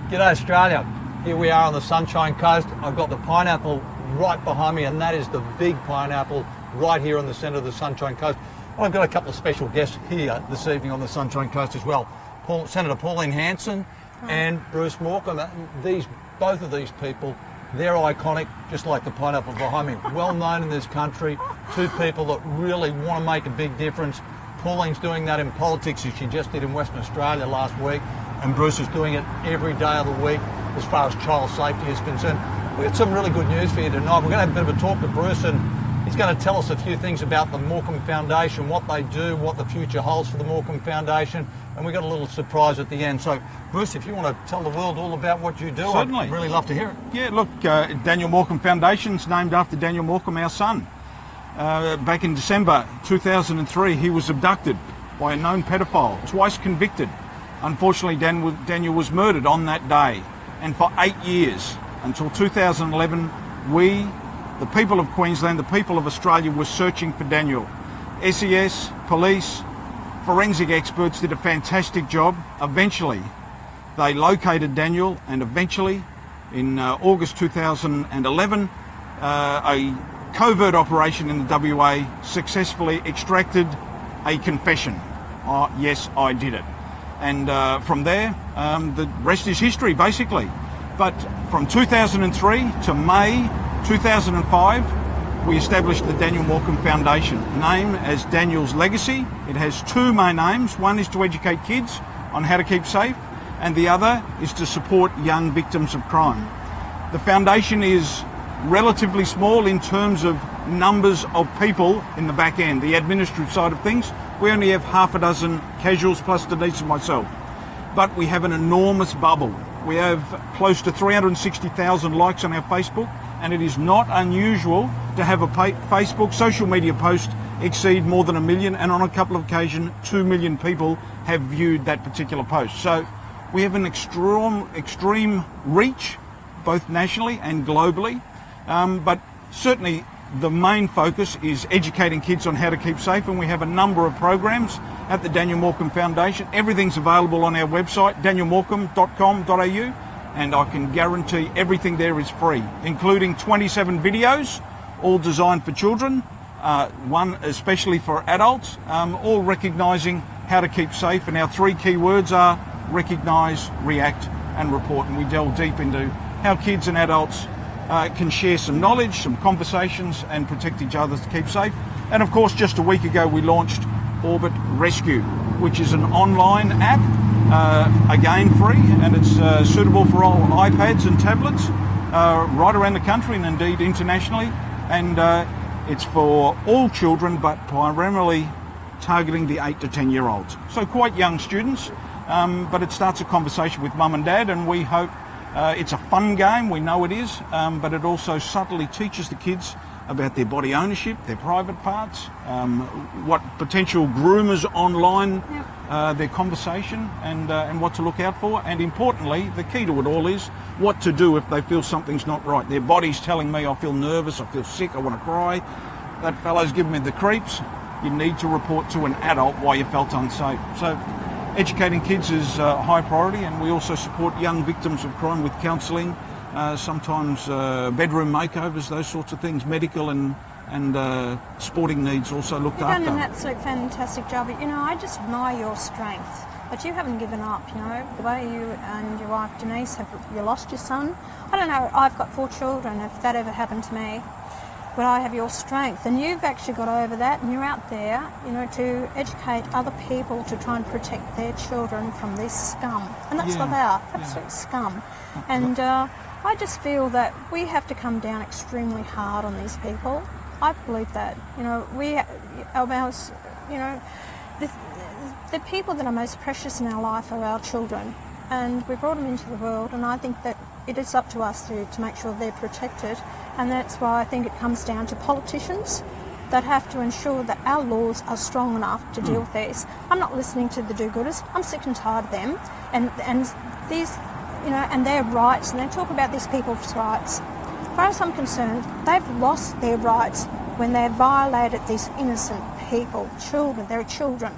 G'day Australia. Here we are on the Sunshine Coast. I've got the pineapple right behind me, and that is the big pineapple right here in the centre of the Sunshine Coast. I've got a couple of special guests here this evening on the Sunshine Coast as well. Senator Pauline Hanson and Bruce Morcombe. Both of these people, they're iconic, just like the pineapple behind me. Well known in this country, two people that really want to make a big difference. Pauline's doing that in politics, as she just did in Western Australia last week, and Bruce is doing it every day of the week as far as child safety is concerned. We've got some really good news for you tonight. We're going to have a bit of a talk to Bruce, and he's going to tell us a few things about the Morcombe Foundation, what they do, what the future holds for the Morcombe Foundation, and we've got a little surprise at the end. So, Bruce, if you want to tell the world all about what you do, certainly. I'd really love to hear it. Yeah, look, Daniel Morcombe Foundation's named after Daniel Morcombe, our son. Back in December 2003, he was abducted by a known pedophile, twice convicted. Unfortunately, Daniel was murdered on that day. And for 8 years, until 2011, we, the people of Queensland, the people of Australia, were searching for Daniel. SES, police, forensic experts did a fantastic job. Eventually, they located Daniel, and eventually, in August 2011, a covert operation in the WA successfully extracted a confession. Yes, I did it. And from there, the rest is history, basically. But from 2003 to May 2005, we established the Daniel Morcombe Foundation, named as Daniel's legacy. It has two main aims. One is to educate kids on how to keep safe, and the other is to support young victims of crime. The foundation is relatively small in terms of numbers of people in the back end, the administrative side of things. We only have half a dozen casuals plus Denise and myself. But we have an enormous bubble. We have close to 360,000 likes on our Facebook, and it is not unusual to have a Facebook social media post exceed more than 1 million, and on a couple of occasions 2 million people have viewed that particular post. So we have an extreme reach, both nationally and globally, but certainly the main focus is educating kids on how to keep safe, and we have a number of programs at the Daniel Morcombe Foundation. Everything's available on our website, danielmorcombe.com.au, and I can guarantee everything there is free, including 27 videos, all designed for children, one especially for adults, all recognising how to keep safe. And our three key words are recognise, react and report, and we delve deep into how kids and adults can share some knowledge, some conversations, and protect each other to keep safe. And of course, just a week ago, we launched Orbit Rescue, which is an online app, again free, and it's suitable for all iPads and tablets right around the country and indeed internationally. And it's for all children, but primarily targeting the 8 to 10 year olds. So quite young students, but it starts a conversation with mum and dad, and we hope it's a fun game, we know it is, but it also subtly teaches the kids about their body ownership, their private parts, what potential groomers online, their conversation, and what to look out for. And importantly, the key to it all is what to do if they feel something's not right. Their body's telling me I feel nervous, I feel sick, I want to cry, that fellow's giving me the creeps. You need to report to an adult why you felt unsafe. So educating kids is a high priority, and we also support young victims of crime with counselling, sometimes bedroom makeovers, those sorts of things, medical and sporting needs also looked after. You've done an absolute fantastic job. You know, I just admire your strength, but you haven't given up, you know, the way you and your wife Denise you lost your son. I don't know, I've got 4 children, if that ever happened to me. But I have your strength, and you've actually got over that, and you're out there, you know, to educate other people to try and protect their children from this scum. And that's what they are, absolute scum. And I just feel that we have to come down extremely hard on these people. I believe that, you know, the people that are most precious in our life are our children, and we brought them into the world, and I think that it is up to us to make sure they're protected. And that's why I think it comes down to politicians that have to ensure that our laws are strong enough to deal with this. I'm not listening to the do-gooders. I'm sick and tired of them. And these, you know, and their rights, and they talk about these people's rights. As far as I'm concerned, they've lost their rights when they've violated these innocent people, children. They're children.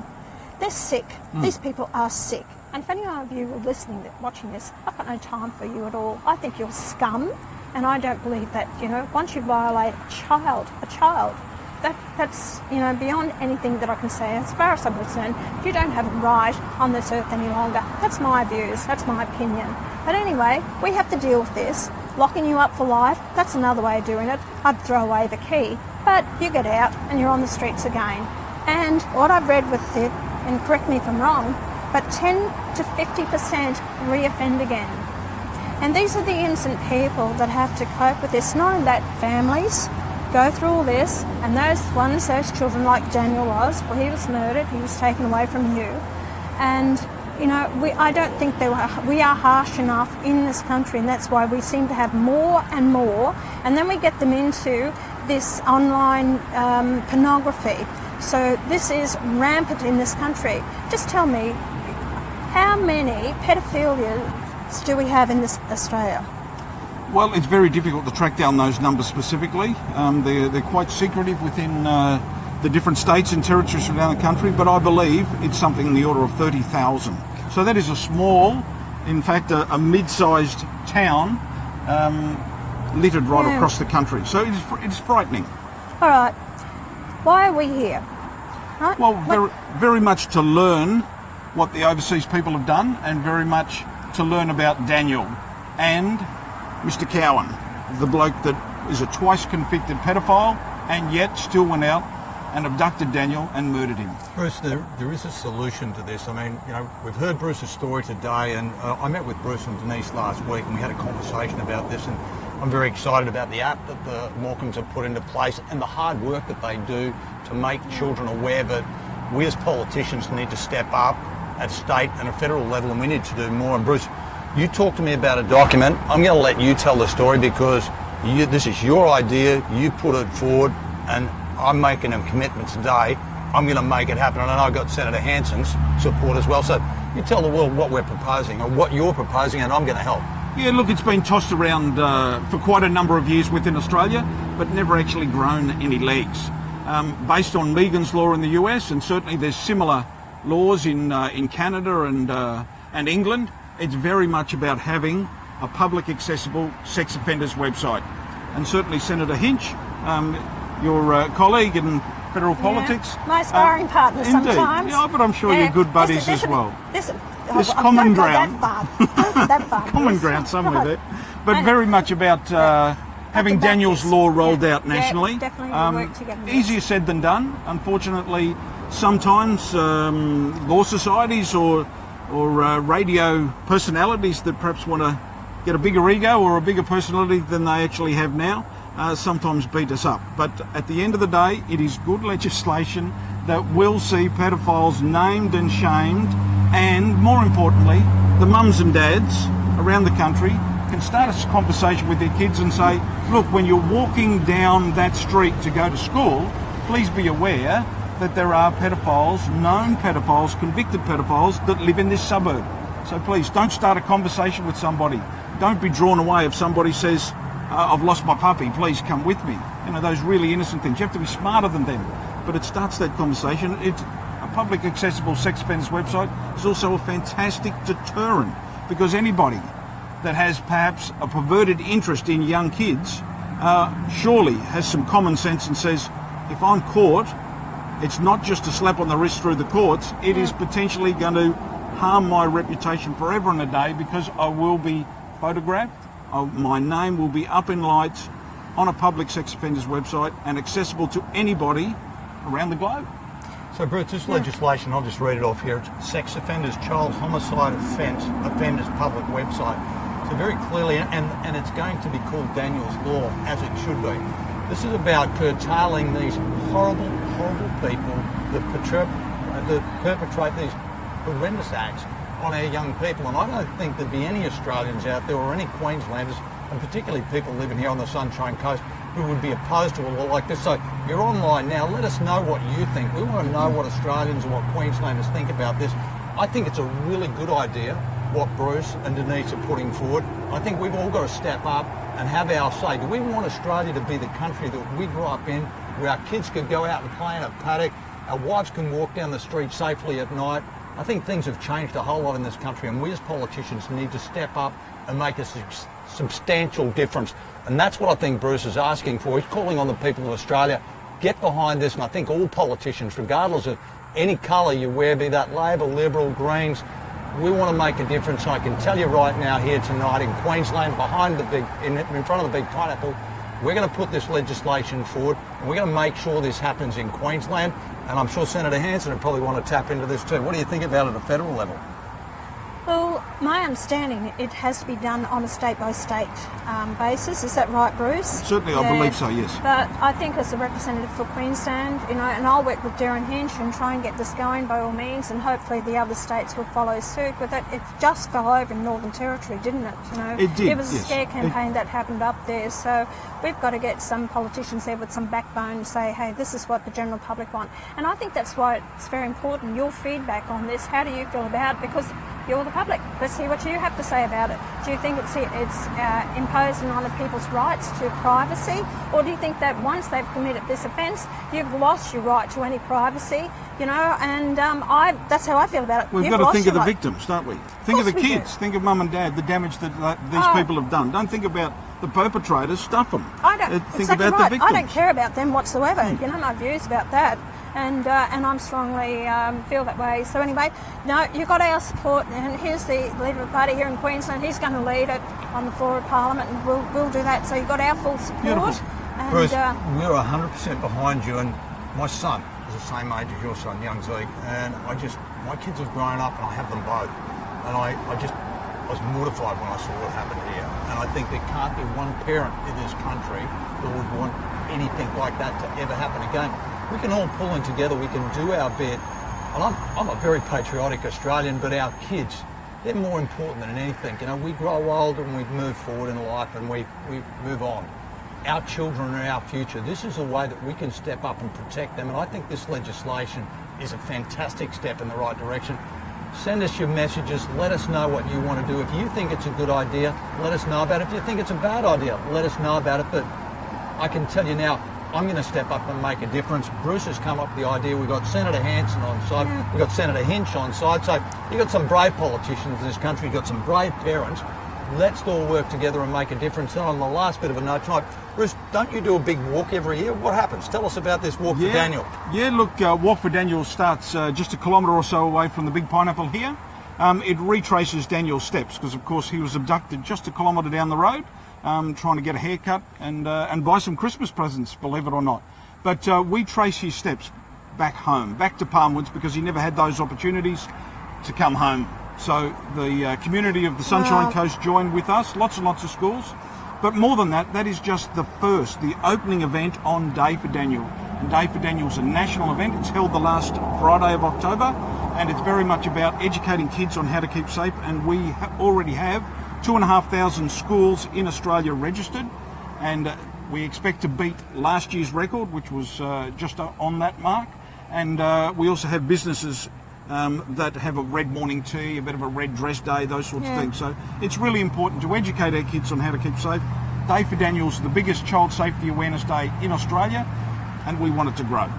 They're sick. These people are sick. And if any of you are listening, watching this, I've got no time for you at all. I think you're scum, and I don't believe that, once you violate a child, that's, beyond anything that I can say. As far as I'm concerned, you don't have a right on this earth any longer. That's my views, that's my opinion. But anyway, we have to deal with this. Locking you up for life, that's another way of doing it. I'd throw away the key. But you get out and you're on the streets again. And what I've read with it, and correct me if I'm wrong, but 10 to 50% re-offend again. And these are the innocent people that have to cope with this, knowing that families go through all this, and those children like Daniel was, well, he was murdered, he was taken away from you. And, I don't think we are harsh enough in this country, and that's why we seem to have more and more, and then we get them into this online pornography. So this is rampant in this country. Just tell me, how many paedophilias do we have in this Australia? Well, it's very difficult to track down those numbers specifically. They're quite secretive within the different states and territories around the country, but I believe it's something in the order of 30,000. So that is a small, in fact, a mid-sized town littered right across the country. So it's frightening. All right. Why are we here? Right? Well, very much to learn what the overseas people have done, and very much to learn about Daniel and Mr. Cowan, the bloke that is a twice convicted pedophile and yet still went out and abducted Daniel and murdered him. Bruce, there is a solution to this. I mean, we've heard Bruce's story today, and I met with Bruce and Denise last week, and we had a conversation about this, and I'm very excited about the app that the Morcombes have put into place and the hard work that they do to make children aware. But we as politicians need to step up at state and a federal level, and we need to do more. And Bruce, you talked to me about a document. I'm going to let you tell the story because this is your idea. You put it forward, and I'm making a commitment today. I'm going to make it happen. And I know I've got Senator Hanson's support as well. So you tell the world what we're proposing or what you're proposing, and I'm going to help. Yeah, look, it's been tossed around for quite a number of years within Australia, but never actually grown any legs. Based on Megan's law in the US, and certainly there's similar laws in Canada and England, it's very much about having a public accessible sex offenders website. And certainly Senator Hinch, your colleague in federal politics. My sparring partner indeed. sometimes. Yeah, but I'm sure you're good buddies as well. There's common ground. That far. Common ground somewhere there. But very much about having Daniel's law rolled out nationally. Yeah, definitely work together. Easier said than done. Unfortunately, sometimes law societies or radio personalities that perhaps want to get a bigger ego or a bigger personality than they actually have now sometimes beat us up. But at the end of the day, it is good legislation that will see pedophiles named and shamed, and more importantly, the mums and dads around the country can start a conversation with their kids and say, look, when you're walking down that street to go to school, please be aware that there are pedophiles, known pedophiles, convicted pedophiles that live in this suburb. So please don't start a conversation with somebody. Don't be drawn away if somebody says, I've lost my puppy, please come with me. You know, those really innocent things. You have to be smarter than them. But it starts that conversation. It's a public accessible sex offenders website is also a fantastic deterrent, because anybody that has perhaps a perverted interest in young kids surely has some common sense and says, if I'm caught, it's not just a slap on the wrist through the courts, it is potentially going to harm my reputation forever and a day, because I will be photographed, my name will be up in lights on a public sex offenders website and accessible to anybody around the globe. So Bruce, this legislation, I'll just read it off here, it's Sex Offenders Child Homicide Offenders Public Website. So very clearly, and it's going to be called Daniel's Law, as it should be. This is about curtailing these horrible, horrible people that perpetrate these horrendous acts on our young people. And I don't think there'd be any Australians out there or any Queenslanders, and particularly people living here on the Sunshine Coast, who would be opposed to a law like this. So you're online now. Let us know what you think. We want to know what Australians and what Queenslanders think about this. I think it's a really good idea what Bruce and Denise are putting forward. I think we've all got to step up and have our say. Do we want Australia to be the country that we grew up in, where our kids could go out and play in a paddock, our wives can walk down the street safely at night, I think things have changed a whole lot in this country, and we as politicians need to step up and make a substantial difference. And that's what I think Bruce is asking for. He's calling on the people of Australia, get behind this, and I think all politicians, regardless of any colour you wear, be that Labor, Liberal, Greens, we want to make a difference. I can tell you right now here tonight in Queensland, behind the in front of the big pineapple, we're going to put this legislation forward, and we're going to make sure this happens in Queensland. And I'm sure Senator Hanson would probably want to tap into this too. What do you think about it at a federal level? Well, my understanding, it has to be done on a state-by-state basis. Is that right, Bruce? Certainly, I believe so, yes. But I think as a representative for Queensland, and I'll work with Darren Hinch and try and get this going by all means, and hopefully the other states will follow suit with it. It just fell over in Northern Territory, didn't it? It did, It was a yes. scare campaign that happened up there, so we've got to get some politicians there with some backbone and say, hey, this is what the general public want. And I think that's why it's very important, your feedback on this. How do you feel about it? Because you're the public. Let's hear what you have to say about it. Do you think it's imposing on people's rights to privacy? Or do you think that once they've committed this offence, you've lost your right to any privacy? And that's how I feel about it. We've You've got to lost think your of the right. victims, don't we? Think of the course we kids. do. Think of mum and dad, the damage that these people have done. Don't think about the perpetrators, stuff them. I don't. Think Exactly about right. the victims. I don't care about them whatsoever. You know my views about that, and I'm strongly feel that way. So anyway, no, you got our support, and here's the leader of the party here in Queensland. He's going to lead it on the floor of Parliament, and we'll do that. So you got our full support. Beautiful. And, Bruce, we're 100% behind you, and my son is the same age as your son, young Zeke, and my kids have grown up, and I have them both, and I was mortified when I saw what happened here, and I think there can't be one parent in this country that would want anything like that to ever happen again. We can all pull in together, we can do our bit, and I'm a very patriotic Australian, but our kids, they're more important than anything. We grow older and we move forward in life and we move on. Our children are our future. This is a way that we can step up and protect them, and I think this legislation is a fantastic step in the right direction. Send us your messages, let us know what you want to do. If you think it's a good idea, let us know about it. If you think it's a bad idea, let us know about it. But I can tell you now, I'm going to step up and make a difference. Bruce has come up with the idea. We've got Senator Hanson on side. We've got Senator Hinch on side. So you've got some brave politicians in this country. You've got some brave parents. Let's all work together and make a difference. And on the last bit of a note tonight, Bruce, don't you do a big walk every year? What happens? Tell us about this Walk for Daniel. Yeah, look, Walk for Daniel starts just a kilometre or so away from the big pineapple here. It retraces Daniel's steps because, of course, he was abducted just a kilometre down the road, trying to get a haircut and buy some Christmas presents, believe it or not. But we trace his steps back home, back to Palmwoods, because he never had those opportunities to come home. So the community of the Sunshine Coast joined with us, lots and lots of schools. But more than that, that is just the opening event on Day for Daniel. And Day for Daniel is a national event. It's held the last Friday of October, and it's very much about educating kids on how to keep safe. And we already have 2,500 schools in Australia registered, and we expect to beat last year's record, which was just on that mark. And we also have businesses that have a red morning tea, a bit of a red dress day, those sorts of things. So it's really important to educate our kids on how to keep safe. Day for Daniel's the biggest child safety awareness day in Australia, and we want it to grow.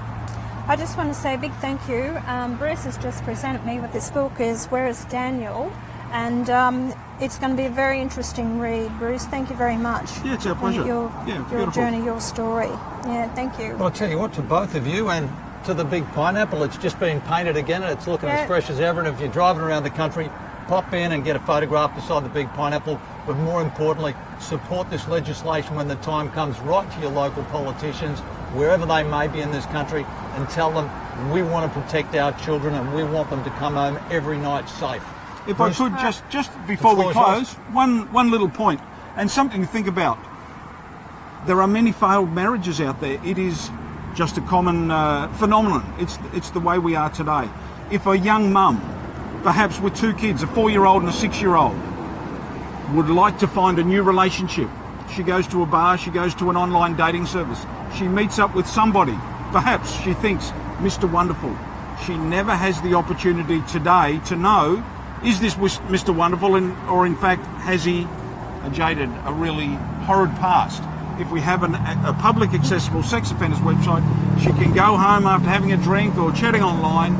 I just want to say a big thank you. Bruce has just presented me with this book, Where is Daniel? And it's going to be a very interesting read. Bruce, thank you very much. Yeah, it's our pleasure. Your journey, your story. Yeah, thank you. Well, I'll tell you what, to both of you and to the big pineapple, it's just been painted again and it's looking as fresh as ever. And if you're driving around the country, pop in and get a photograph beside the big pineapple. But more importantly, support this legislation when the time comes. Write to your local politicians, wherever they may be in this country, and tell them we want to protect our children and we want them to come home every night safe. If I could, just before we close, one little point, and something to think about. There are many failed marriages out there. It is just a common phenomenon. It's the way we are today. If a young mum, perhaps with two kids, a 4-year-old and a 6-year-old, would like to find a new relationship, she goes to a bar, she goes to an online dating service, she meets up with somebody, perhaps she thinks, Mr. Wonderful. She never has the opportunity today to know, is this Mr. Wonderful, or in fact, has he a jaded, a really horrid past? If we have a public accessible sex offenders website, she can go home after having a drink or chatting online,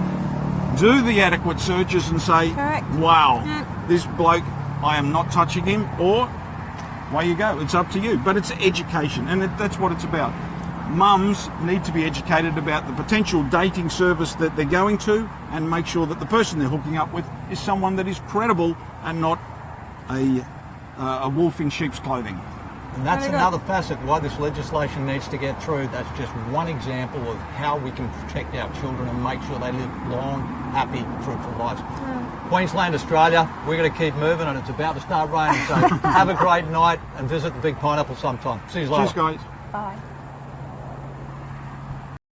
do the adequate searches and say, Correct. wow, Yeah. this bloke, I am not touching him, or away you go. It's up to you. But it's education, and that's what it's about. Mums need to be educated about the potential dating service that they're going to, and make sure that the person they're hooking up with is someone that is credible and not a wolf in sheep's clothing. And that's Very good. another facet why this legislation needs to get through. That's just one example of how we can protect our children and make sure they live long, happy, fruitful lives. Queensland, Australia, we're going to keep moving, and it's about to start raining. So have a great night and visit the Big Pineapple sometime. See you later. Cheers, guys. Bye.